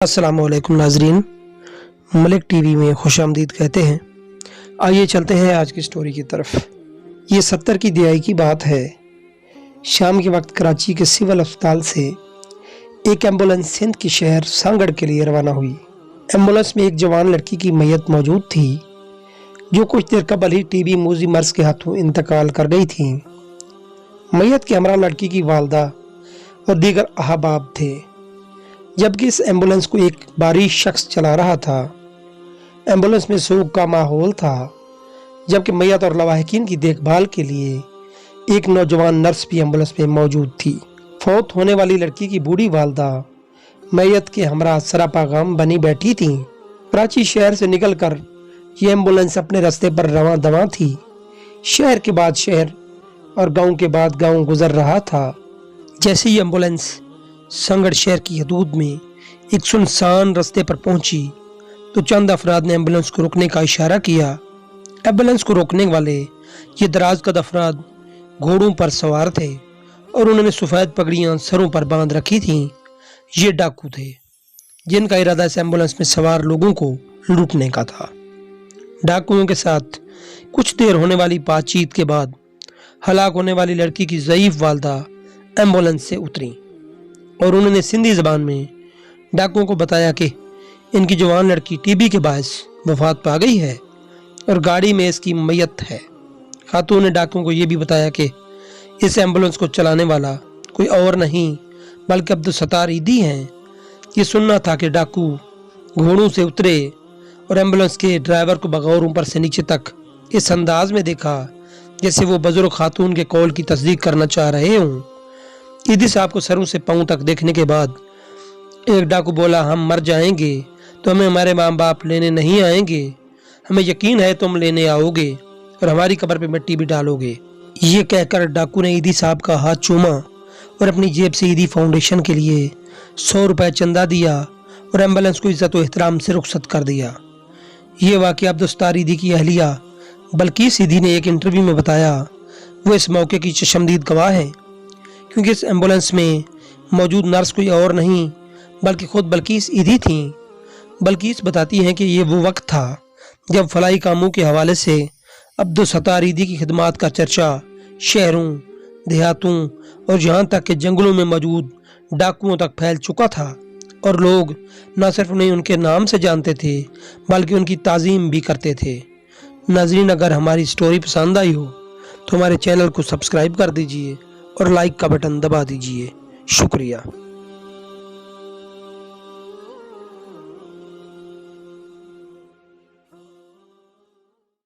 अस्सलाम वालेकुम नाजरीन, मलिक टीवी में खुश आमदीद कहते हैं। आइए चलते हैं आज की स्टोरी की तरफ। ये 70 की दिहाई की बात है। शाम के वक्त कराची के सिविल अस्पताल से एक एम्बुलेंस सिंध के शहर सांगड़ के लिए रवाना हुई। एम्बुलेंस में एक जवान लड़की की मैयत मौजूद थी जो कुछ देर कबल ही टीबी मूजी मर्ज के हाथों इंतकाल कर गई थी। मैयत के हमरा लड़की की वालदा और दीगर अहबाब थे, जबकि इस एम्बुलेंस को एक बारिश शख्स चला रहा था। एम्बुलेंस में सोग का माहौल था, जबकि मैयत और लवाहिकीन की देखभाल के लिए एक नौजवान नर्स भी एम्बुलेंस में मौजूद थी। फौत होने वाली लड़की की बूढ़ी वालदा मैयत के हमरा सरापा गम बनी बैठी थी। कराची शहर से निकलकर ये एम्बुलेंस अपने रास्ते पर रवां दवां थी। शहर के बाद शहर और गांव के बाद गांव गुजर रहा था। जैसे ही एम्बुलेंस संगड़ शहर की हदूद में एक सुनसान रास्ते पर पहुंची तो चंद अफराद ने एम्बुलेंस को रोकने का इशारा किया। एम्बुलेंस को रोकने वाले ये दराज कद अफराद घोड़ों पर सवार थे और उन्होंने सफ़ेद पगड़ियां सरों पर बांध रखी थीं। ये डाकू थे जिनका इरादा इस एम्बुलेंस में सवार लोगों को लूटने का था। डाकुओं के साथ कुछ देर होने वाली बातचीत के बाद हलाक होने वाली लड़की की ज़ईफ वालदा एम्बुलेंस से उतरी और उन्होंने सिंधी ज़बान में डाकुओं को बताया कि इनकी जवान लड़की टीबी के बायस वफात पा गई है और गाड़ी में इसकी मैयत है। खातून ने डाकुओं को यह भी बताया कि इस एम्बुलेंस को चलाने वाला कोई और नहीं बल्कि अब्दुल सत्तार ईदी हैं। ये सुनना था कि डाकू घोड़ों से उतरे और एम्बुलेंस के ड्राइवर को बगौर ऊपर से नीचे तक इस अंदाज में देखा जैसे वो बुजुर्ग खातून के कौल की तस्दीक करना चाह रहे हों। ईदी साहब को सरों से पांव तक देखने के बाद एक डाकू बोला, हम मर जाएंगे तो हमें हमारे माँ बाप लेने नहीं आएंगे। हमें यकीन है तुम लेने आओगे और हमारी कब्र पे मिट्टी भी डालोगे। ये कहकर डाकू ने ईदी साहब का हाथ चूमा और अपनी जेब से ईदी फाउंडेशन के लिए 100 रुपये चंदा दिया और एम्बुलेंस को इज्जत व एहतराम से रुखसत कर दिया। ये वाक़या अब्दुल सत्तार ईदी की अहलिया बल्कीस ईदी ने एक इंटरव्यू में बताया। वो इस मौके की चशमदीद गवाह है, क्योंकि इस एम्बुलेंस में मौजूद नर्स कोई और नहीं बल्कि खुद बल्कीस ईदी थी। बल्कीस बताती हैं कि ये वो वक्त था जब फलाई कामों के हवाले से अब्दुल सत्तार ईदी की खिदमात का चर्चा शहरों, देहातों और यहाँ तक के जंगलों में मौजूद डाकुओं तक फैल चुका था और लोग न सिर्फ उन्हें उनके नाम से जानते थे बल्कि उनकी ताज़ीम भी करते थे। नाज़रीन, अगर हमारी स्टोरी पसंद आई हो तो हमारे चैनल को सब्सक्राइब कर दीजिए और लाइक का बटन दबा दीजिए। शुक्रिया।